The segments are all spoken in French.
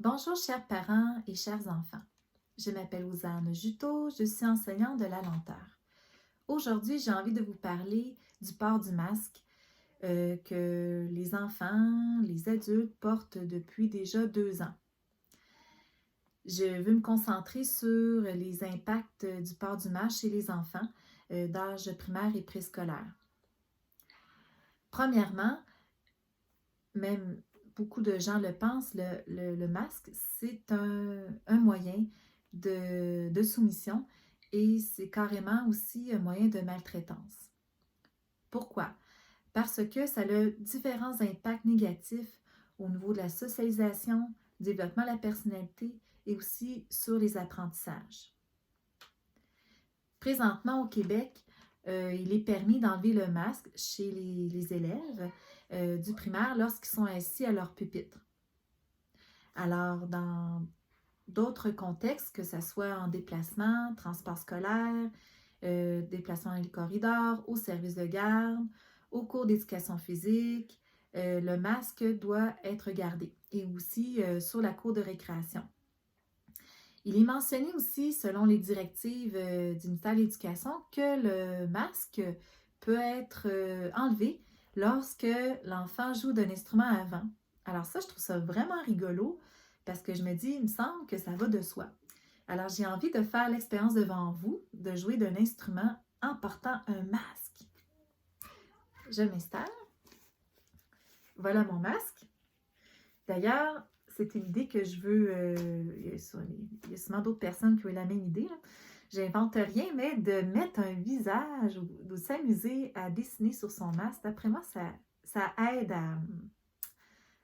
Bonjour chers parents et chers enfants. Je m'appelle Osanne Juteau, je suis enseignante de la lenteur. Aujourd'hui, j'ai envie de vous parler du port du masque que les enfants, les adultes portent depuis déjà 2 ans. Je veux me concentrer sur les impacts du port du masque chez les enfants d'âge primaire et préscolaire. Premièrement, même beaucoup de gens le pensent, le masque, c'est un moyen de soumission et c'est carrément aussi un moyen de maltraitance. Pourquoi? Parce que ça a différents impacts négatifs au niveau de la socialisation, du développement de la personnalité et aussi sur les apprentissages. Présentement au Québec, il est permis d'enlever le masque chez les élèves du primaire lorsqu'ils sont assis à leur pupitre. Alors, dans d'autres contextes, que ce soit en déplacement, transport scolaire, déplacement dans les corridors, au service de garde, au cours d'éducation physique, le masque doit être gardé et aussi sur la cour de récréation. Il est mentionné aussi, selon les directives du ministère de l'Éducation, que le masque peut être enlevé lorsque l'enfant joue d'un instrument à vent. Alors ça, je trouve ça vraiment rigolo parce que je me dis, il me semble que ça va de soi. Alors j'ai envie de faire l'expérience devant vous, de jouer d'un instrument en portant un masque. Je m'installe. Voilà mon masque. D'ailleurs, c'est une idée que je veux, il y a sûrement d'autres personnes qui ont eu la même idée, là. J'invente rien, mais de mettre un visage ou de s'amuser à dessiner sur son masque, d'après moi, ça aide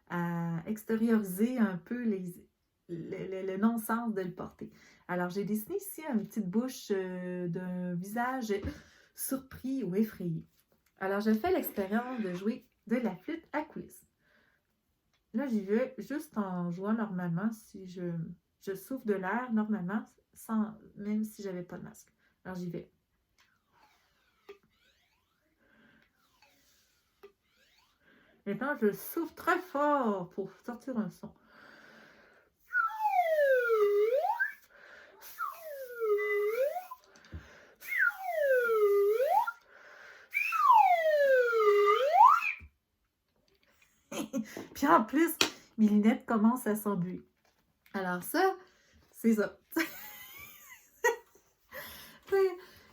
à extérioriser un peu le non-sens de le porter. Alors, j'ai dessiné ici une petite bouche d'un visage surpris ou effrayé. Alors, je fais l'expérience de jouer de la flûte à coulisses. Là, j'y vais juste en jouant normalement, si je souffle de l'air normalement, même si j'avais pas de masque. Alors, j'y vais. Maintenant, je souffle très fort pour sortir un son. Puis en plus, mes lunettes commencent à s'embuer. Alors ça, c'est ça.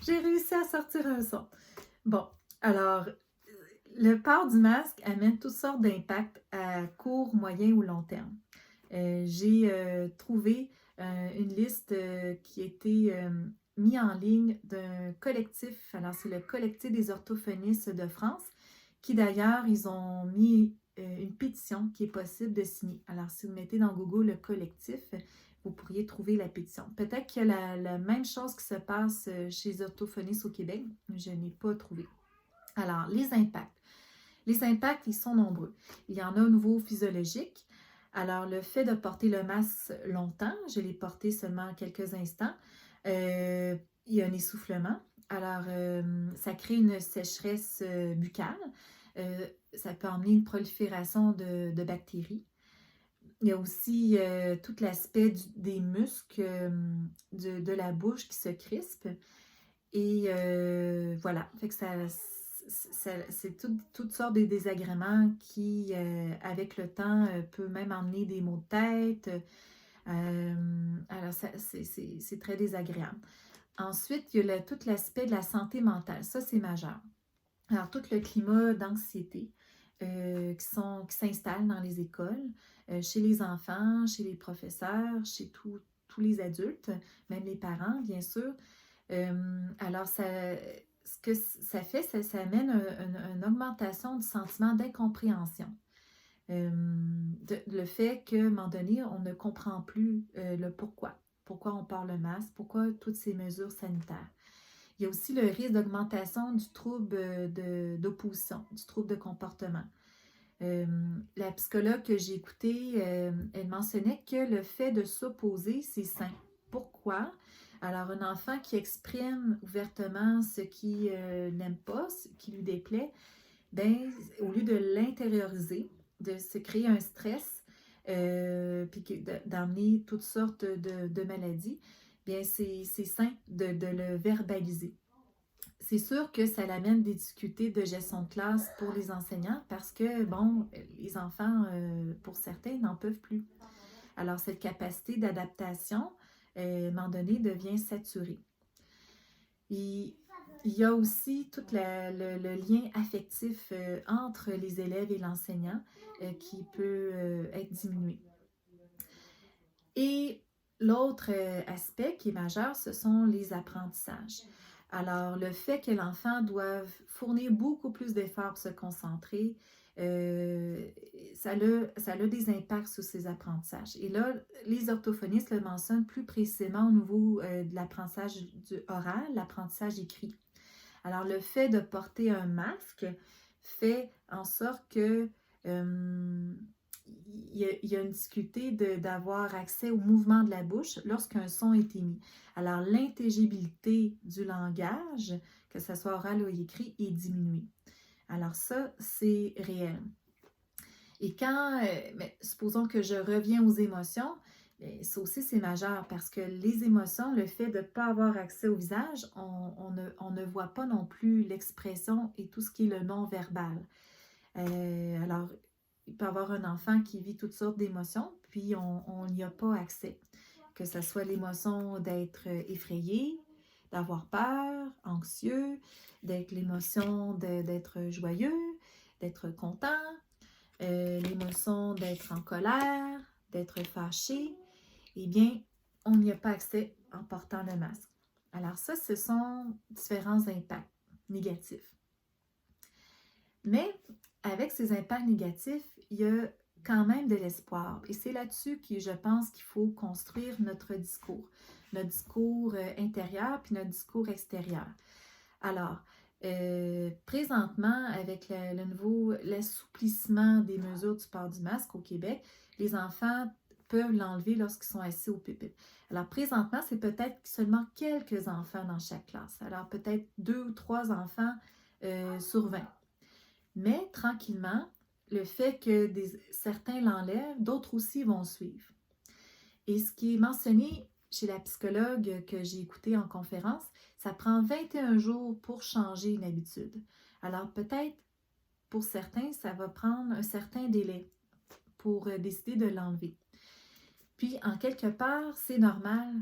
J'ai réussi à sortir un son. Bon, alors, le port du masque amène toutes sortes d'impacts à court, moyen ou long terme. J'ai trouvé une liste qui a été mise en ligne d'un collectif. Alors, c'est le collectif des orthophonistes de France, qui d'ailleurs, ils ont mis une pétition qui est possible de signer. Alors, si vous mettez dans Google le collectif, vous pourriez trouver la pétition. Peut-être qu'il y a la même chose qui se passe chez les orthophonistes au Québec. Je n'ai pas trouvé. Alors, les impacts. Les impacts, ils sont nombreux. Il y en a au niveau physiologique. Alors, le fait de porter le masque longtemps, je l'ai porté seulement quelques instants, il y a un essoufflement. Alors, ça crée une sécheresse buccale. Ça peut emmener une prolifération de bactéries. Il y a aussi tout l'aspect des muscles de la bouche qui se crispent. Et voilà, fait que c'est toutes sortes de désagréments qui, avec le temps, peut même emmener des maux de tête. Alors, c'est très désagréable. Ensuite, il y a tout l'aspect de la santé mentale. Ça, c'est majeur. Alors, tout le climat d'anxiété qui s'installe dans les écoles, chez les enfants, chez les professeurs, chez tous les adultes, même les parents, bien sûr. Alors, ce que ça fait, ça amène une augmentation du sentiment d'incompréhension. Le fait qu'à un moment donné, on ne comprend plus le pourquoi. Pourquoi on porte le masque, pourquoi toutes ces mesures sanitaires. Il y a aussi le risque d'augmentation du trouble d'opposition, du trouble de comportement. La psychologue que j'ai écoutée, elle mentionnait que le fait de s'opposer, c'est sain. Pourquoi? Alors, un enfant qui exprime ouvertement ce qu'il n'aime pas, ce qui lui déplaît, ben, au lieu de l'intérioriser, de se créer un stress, puis d'emmener toutes sortes de maladies, bien c'est sain de le verbaliser. C'est sûr que ça l'amène des difficultés de gestion de classe pour les enseignants parce que, bon, les enfants, pour certains, n'en peuvent plus. Alors, cette capacité d'adaptation, à un moment donné, devient saturée. Et il y a aussi tout le lien affectif entre les élèves et l'enseignant qui peut être diminué. Et l'autre aspect qui est majeur, ce sont les apprentissages. Alors, le fait que l'enfant doive fournir beaucoup plus d'efforts pour se concentrer, ça a des impacts sur ses apprentissages. Et là, les orthophonistes le mentionnent plus précisément au niveau de l'apprentissage du oral, l'apprentissage écrit. Alors, le fait de porter un masque fait en sorte que il y a une difficulté d'avoir accès au mouvement de la bouche lorsqu'un son est émis. Alors, l'intelligibilité du langage, que ce soit oral ou écrit, est diminuée. Alors ça, c'est réel. Et quand, supposons que je reviens aux émotions, ça aussi c'est majeur parce que les émotions, le fait de ne pas avoir accès au visage, on ne voit pas non plus l'expression et tout ce qui est le non-verbal. Alors, il peut y avoir un enfant qui vit toutes sortes d'émotions, puis on n'y a pas accès. Que ce soit l'émotion d'être effrayé, d'avoir peur, anxieux, d'être l'émotion d'être joyeux, d'être content, l'émotion d'être en colère, d'être fâché, eh bien, on n'y a pas accès en portant le masque. Alors ça, ce sont différents impacts négatifs. Mais avec ces impacts négatifs, il y a quand même de l'espoir. Et c'est là-dessus que je pense qu'il faut construire notre discours intérieur puis notre discours extérieur. Alors, présentement, avec l'assouplissement des mesures du port du masque au Québec, les enfants peuvent l'enlever lorsqu'ils sont assis au pupitre. Alors, présentement, c'est peut-être seulement quelques enfants dans chaque classe. Alors, peut-être 2 ou 3 enfants sur 20. Mais tranquillement, le fait que certains l'enlèvent, d'autres aussi vont suivre. Et ce qui est mentionné chez la psychologue que j'ai écoutée en conférence, ça prend 21 jours pour changer une habitude. Alors peut-être pour certains, ça va prendre un certain délai pour décider de l'enlever. Puis, en quelque part, c'est normal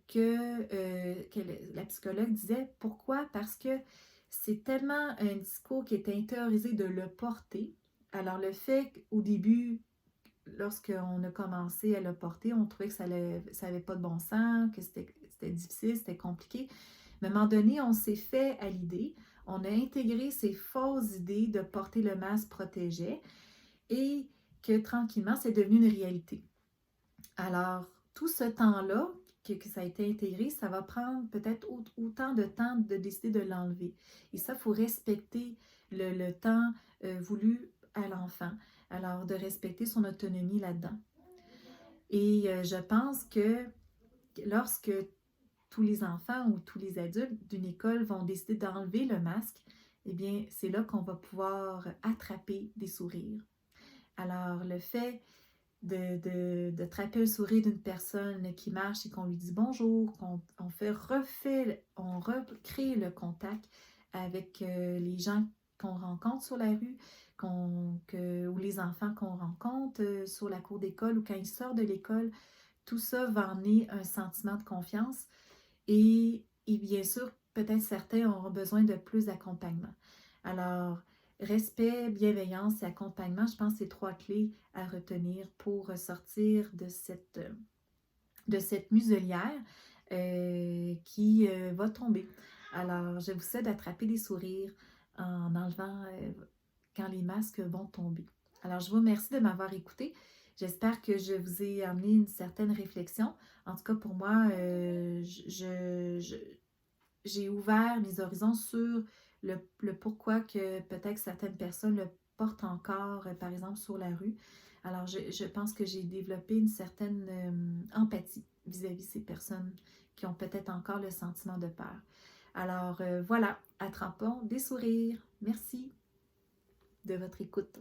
que la psychologue disait pourquoi? Parce que c'est tellement un discours qui est intériorisé de le porter. Alors, le fait qu'au début, lorsqu'on a commencé à le porter, on trouvait que ça n'avait pas de bon sens, que c'était difficile, c'était compliqué. Mais à un moment donné, on s'est fait à l'idée, on a intégré ces fausses idées de porter le masque protégeait et que tranquillement, c'est devenu une réalité. Alors, tout ce temps-là que ça a été intégré, ça va prendre peut-être autant de temps de décider de l'enlever. Et ça, il faut respecter le temps voulu à l'enfant. Alors, de respecter son autonomie là-dedans. Et je pense que lorsque tous les enfants ou tous les adultes d'une école vont décider d'enlever le masque, eh bien, c'est là qu'on va pouvoir attraper des sourires. Alors, le fait de trapper un sourire d'une personne qui marche et qu'on lui dit bonjour, qu'on on recrée le contact avec les gens qu'on rencontre sur la rue, ou les enfants qu'on rencontre sur la cour d'école ou quand ils sortent de l'école, tout ça va emmener un sentiment de confiance et bien sûr, peut-être certains auront besoin de plus d'accompagnement. Alors, respect, bienveillance et accompagnement, je pense que c'est 3 clés à retenir pour sortir de cette muselière qui va tomber. Alors, je vous souhaite d'attraper des sourires en enlevant quand les masques vont tomber. Alors, je vous remercie de m'avoir écouté. J'espère que je vous ai amené une certaine réflexion. En tout cas, pour moi, j'ai ouvert mes horizons sur le pourquoi que peut-être certaines personnes le portent encore, par exemple, sur la rue. Alors, je pense que j'ai développé une certaine empathie vis-à-vis de ces personnes qui ont peut-être encore le sentiment de peur. Alors, voilà, attrapons des sourires. Merci de votre écoute.